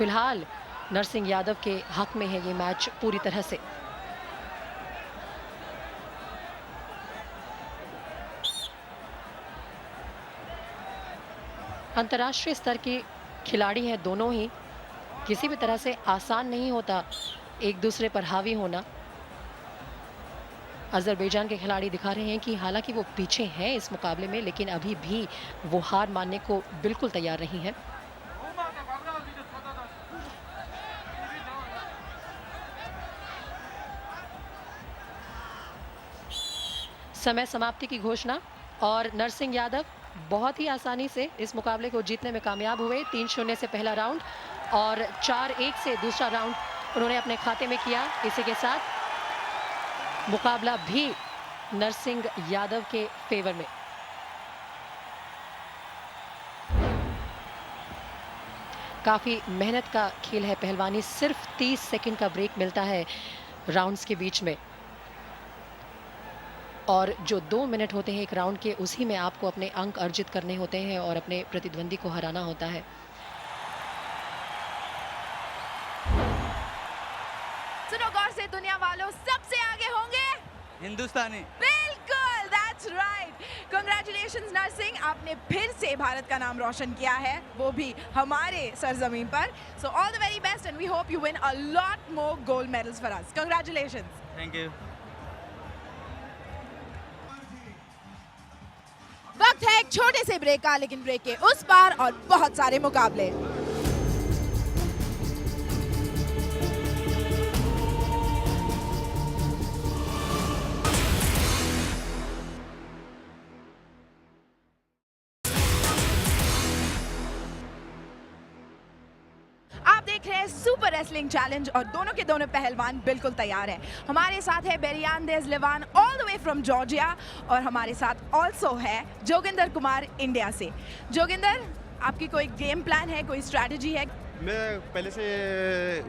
फिलहाल नरसिंह यादव के हक में है ये मैच पूरी तरह से। अंतर्राष्ट्रीय स्तर के खिलाड़ी हैं दोनों ही, किसी भी तरह से आसान नहीं होता एक दूसरे पर हावी होना। अज़रबैजान के खिलाड़ी दिखा रहे हैं कि हालांकि वो पीछे हैं इस मुकाबले में, लेकिन अभी भी वो हार मानने को बिल्कुल तैयार नहीं है। समय समाप्ति की घोषणा और नरसिंह यादव बहुत ही आसानी से इस मुकाबले को जीतने में कामयाब हुए। 3-0 से पहला राउंड और 4-1 से दूसरा राउंड उन्होंने अपने खाते में किया। इसी के साथ मुकाबला भी नरसिंह यादव के फेवर में। काफी मेहनत का खेल है पहलवानी, सिर्फ 30 सेकंड का ब्रेक मिलता है राउंड्स के बीच में, और जो 2 मिनट होते हैं एक राउंड के, उसी में आपको अपने अंक अर्जित करने होते हैं और अपने प्रतिद्वंदी को हराना होता है। सुनो गौर से, दुनिया वालों, सबसे आगे होंगे हिंदुस्तानी। बिल्कुल, दैट्स राइट। कांग्रेचुलेशंस नरसिंह, आपने फिर से भारत का नाम रोशन किया है, वो भी हमारे सरजमीन पर। So all the very best and we hope you win a lot more gold medals for us. Congratulations. Thank you. वक्त है एक छोटे से ब्रेक का, लेकिन ब्रेक के उस पार और बहुत सारे मुकाबले। आप देख रहे हैं सुपर रेसलिंग चैलेंज और दोनों के दोनों पहलवान बिल्कुल तैयार हैं। हमारे साथ है बेरियांदेज लिवान all the way from Georgia, और हमारे साथ ऑल्सो है जोगिंदर कुमार इंडिया से। जोगिंदर, आपकी कोई गेम प्लान है, कोई स्ट्रैटेजी है? मैं पहले से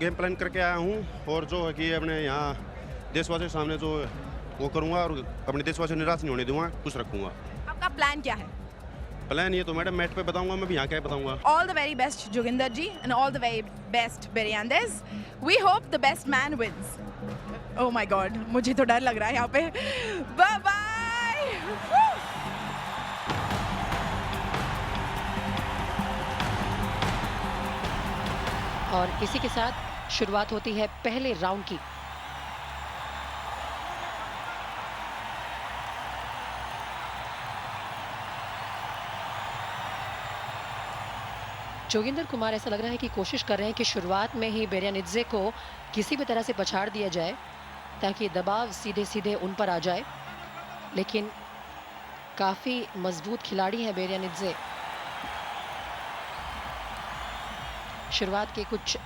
गेम प्लान करके आया हूँ, और जो है कि अपने यहाँ देशवासियों के सामने जो वो करूँगा और अपने देशवासियों को निराश नहीं होने दूंगा, खुश रखूँगा। आपका प्लान क्या है? प्लान ये तो मैडम मैट पे बताऊंगा, मैं भी यहाँ क्या बताऊंगा। All the very best Joginder ji and all the very best बेरियांदेज। We hope the best man wins. Oh my god, मुझे तो डर लग रहा है यहाँ पे। Bye bye. और इसी के साथ शुरुआत होती है पहले राउंड की। जोगिंदर कुमार ऐसा लग रहा है कि कोशिश कर रहे हैं कि शुरुआत में ही बेरियानिड्जे को किसी भी तरह से पछाड़ दिया जाए ताकि दबाव सीधे सीधे उन पर आ जाए, लेकिन काफी मजबूत खिलाड़ी है बेरियानिड्जे। शुरुआत के कुछ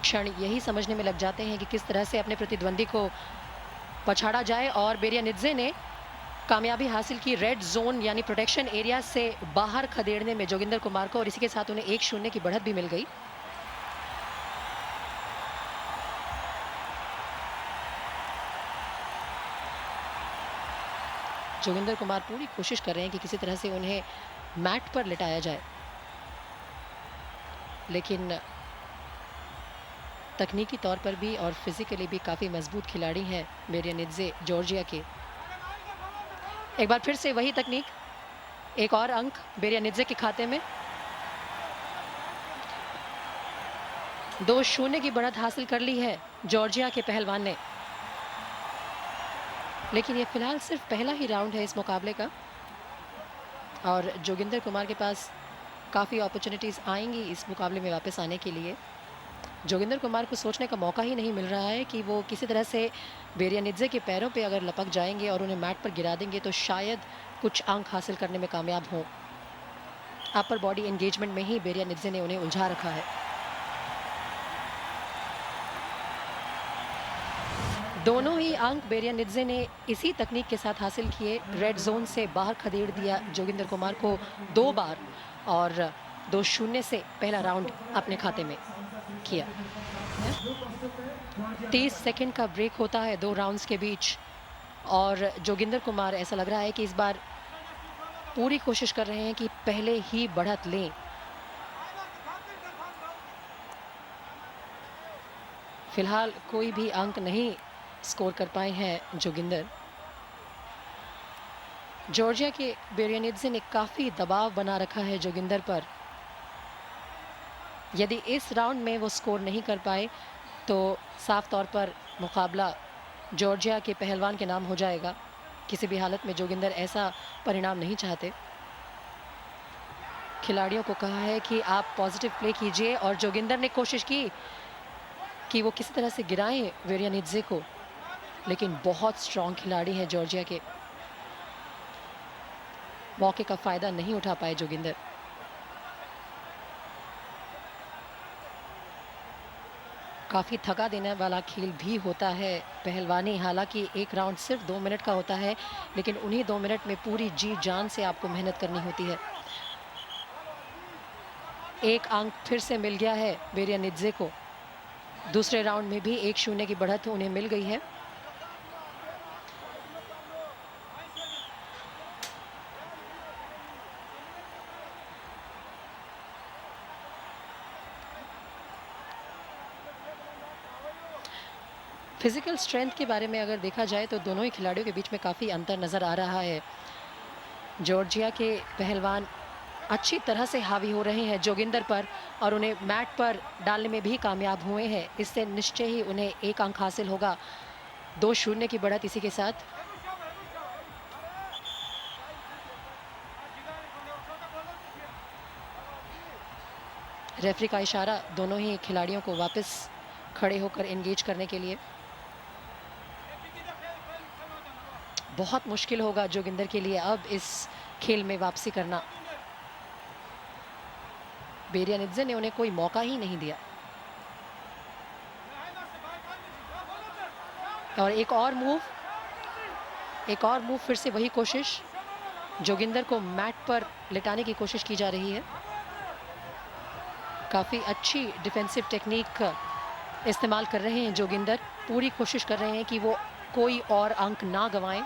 क्षण यही समझने में लग जाते हैं कि किस तरह से अपने प्रतिद्वंदी को पछाड़ा जाए, और बेरियानिड्जे ने कामयाबी हासिल की रेड जोन यानी प्रोटेक्शन एरिया से बाहर खदेड़ने में जोगिंदर कुमार को, और इसी के साथ उन्हें 1-0 की बढ़त भी मिल गई। जोगिंदर कुमार पूरी कोशिश कर रहे हैं कि किसी तरह से उन्हें मैट पर लिटाया जाए, लेकिन तकनीकी तौर पर भी और फिजिकली भी काफी मजबूत खिलाड़ी हैं बेरियानिड्जे जॉर्जिया के। एक बार फिर से वही तकनीक, एक और अंक बेरियानिड्जे के खाते में। 2-0 की बढ़त हासिल कर ली है जॉर्जिया के पहलवान ने, लेकिन ये फिलहाल सिर्फ पहला ही राउंड है इस मुकाबले का, और जोगिंदर कुमार के पास काफ़ी अपॉर्चुनिटीज़ आएंगी इस मुकाबले में वापस आने के लिए। जोगिंदर कुमार को सोचने का मौका ही नहीं मिल रहा है कि वो किसी तरह से बेरियानिड्जे के पैरों पे अगर लपक जाएंगे और उन्हें मैट पर गिरा देंगे तो शायद कुछ अंक हासिल करने में कामयाब हों। अपर बॉडी एंगेजमेंट में ही बेरियानिड्जे ने उन्हें उलझा रखा है। दोनों ही अंक बेरियानिड्जे ने इसी तकनीक के साथ हासिल किए। रेड जोन से बाहर खदेड़ दिया जोगिंदर कुमार को 2 बार, और 2-0 से पहला राउंड अपने खाते में किया। 30 सेकंड का ब्रेक होता है 2 राउंड्स के बीच, और जोगिंदर कुमार ऐसा लग रहा है कि इस बार पूरी कोशिश कर रहे हैं कि पहले ही बढ़त लें। फिलहाल कोई भी अंक नहीं स्कोर कर पाए हैं जोगिंदर। जॉर्जिया के बेरियानिड्जे ने काफ़ी दबाव बना रखा है जोगिंदर पर। यदि इस राउंड में वो स्कोर नहीं कर पाए तो साफ तौर पर मुकाबला जॉर्जिया के पहलवान के नाम हो जाएगा। किसी भी हालत में जोगिंदर ऐसा परिणाम नहीं चाहते। खिलाड़ियों को कहा है कि आप पॉजिटिव प्ले कीजिए और जोगिंदर ने कोशिश की कि वो किसी तरह से गिराएं बेरियानिड्जे को, लेकिन बहुत स्ट्रॉन्ग खिलाड़ी है जॉर्जिया के। मौके का फायदा नहीं उठा पाए जोगिंदर। काफ़ी थका देने वाला खेल भी होता है पहलवानी। हालांकि एक राउंड सिर्फ 2 मिनट का होता है, लेकिन उन्हीं 2 मिनट में पूरी जी जान से आपको मेहनत करनी होती है। एक अंक फिर से मिल गया है बेरियानिड्जे को। दूसरे राउंड में भी 1-0 की बढ़त उन्हें मिल गई है। फिजिकल स्ट्रेंथ के बारे में अगर देखा जाए तो दोनों ही खिलाड़ियों के बीच में काफ़ी अंतर नज़र आ रहा है। जॉर्जिया के पहलवान अच्छी तरह से हावी हो रहे हैं जोगिंदर पर और उन्हें मैट पर डालने में भी कामयाब हुए हैं। इससे निश्चय ही उन्हें 1 अंक हासिल होगा। 2-0 की बढ़त इसी के साथ। रेफरी का इशारा दोनों ही खिलाड़ियों को वापस खड़े होकर एंगेज करने के लिए। बहुत मुश्किल होगा जोगिंदर के लिए अब इस खेल में वापसी करना। बेरियानिड्जे ने उन्हें कोई मौका ही नहीं दिया। और एक और मूव फिर से वही कोशिश। जोगिंदर को मैट पर लिटाने की कोशिश की जा रही है। काफ़ी अच्छी डिफेंसिव टेक्निक इस्तेमाल कर रहे हैं जोगिंदर। पूरी कोशिश कर रहे हैं कि वो कोई और अंक ना गंवाएं।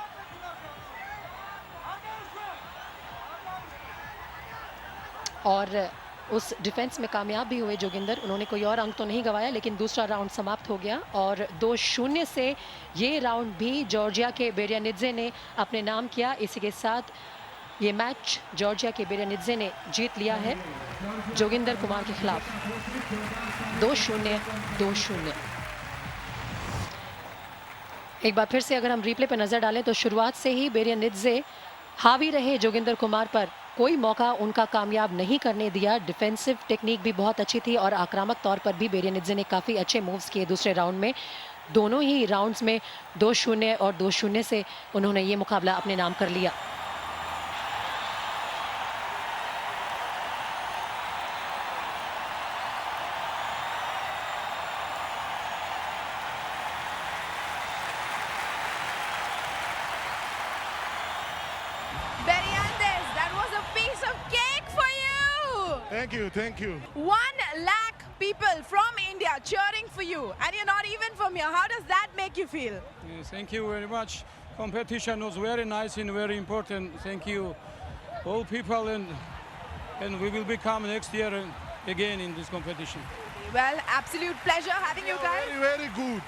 और उस डिफेंस में कामयाब भी हुए जोगिंदर। उन्होंने कोई और अंक तो नहीं गंवाया, लेकिन दूसरा राउंड समाप्त हो गया और 2-0 से ये राउंड भी जॉर्जिया के बेरियानिड्जे ने अपने नाम किया। इसी के साथ ये मैच जॉर्जिया के बेरियानिड्जे ने जीत लिया है जोगिंदर कुमार के खिलाफ। 2-0। एक बार फिर से अगर हम रिप्ले पर नजर डालें तो शुरुआत से ही बेरियानिड्जे हावी रहे जोगिंदर कुमार पर। कोई मौका उनका कामयाब नहीं करने दिया। डिफेंसिव टेक्निक भी बहुत अच्छी थी और आक्रामक तौर पर भी बेरियानिड्जे ने काफ़ी अच्छे मूव्स किए दूसरे राउंड में। दोनों ही राउंड्स में 2-0 और 2-0 से उन्होंने ये मुकाबला अपने नाम कर लिया। Thank you. 1 lakh people from India cheering for you, and you're not even from here. How does that make you feel? Yes, thank you very much. Competition was very nice and very important. Thank you, all people, and we will become next year again in this competition. Well, absolute pleasure having you guys. Very, very good.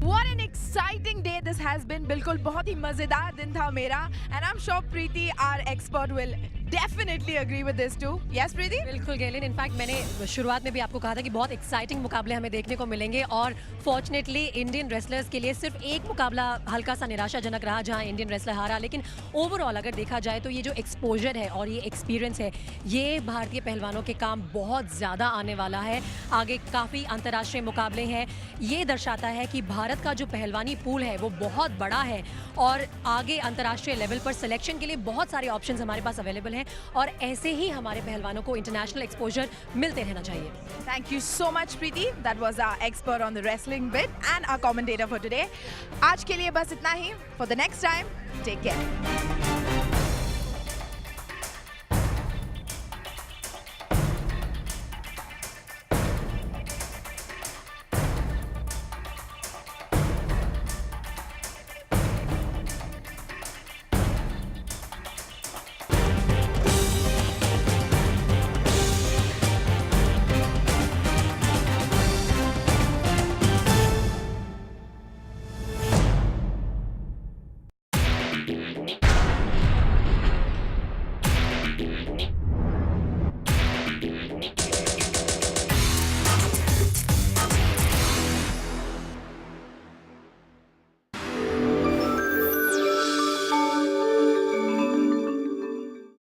What an exciting day this has been. बिल्कुल बहुत ही मजेदार दिन था मेरा, and I'm sure Preeti, our expert, will definitely agree with this too. Yes, Preeti? बिल्कुल गैलिन, in fact मैंने शुरुआत में भी आपको कहा था कि बहुत एक्साइटिंग मुकाबले हमें देखने को मिलेंगे और फॉर्चुनेटली इंडियन रेसलर्स के लिए सिर्फ एक मुकाबला हल्का सा निराशाजनक रहा जहां इंडियन रेसलर हारा, लेकिन ओवरऑल अगर देखा जाए तो ये जो एक्सपोजर है और ये एक्सपीरियंस है, ये भारतीय पहलवानों के काम बहुत ज़्यादा आने वाला है। आगे काफ़ी अंतर्राष्ट्रीय मुकाबले हैं। ये दर्शाता है कि भारत का जो पहलवानी पूल है वो बहुत बड़ा है और आगे अंतर्राष्ट्रीय लेवल पर सिलेक्शन के लिए बहुत सारे ऑप्शंस हमारे पास अवेलेबल हैं और ऐसे ही हमारे पहलवानों को इंटरनेशनल एक्सपोजर मिलते रहना चाहिए। Thank you so much, Preeti. That was our expert on the wrestling bit and our commentator for today. आज के लिए बस इतना ही. For the next time, take care.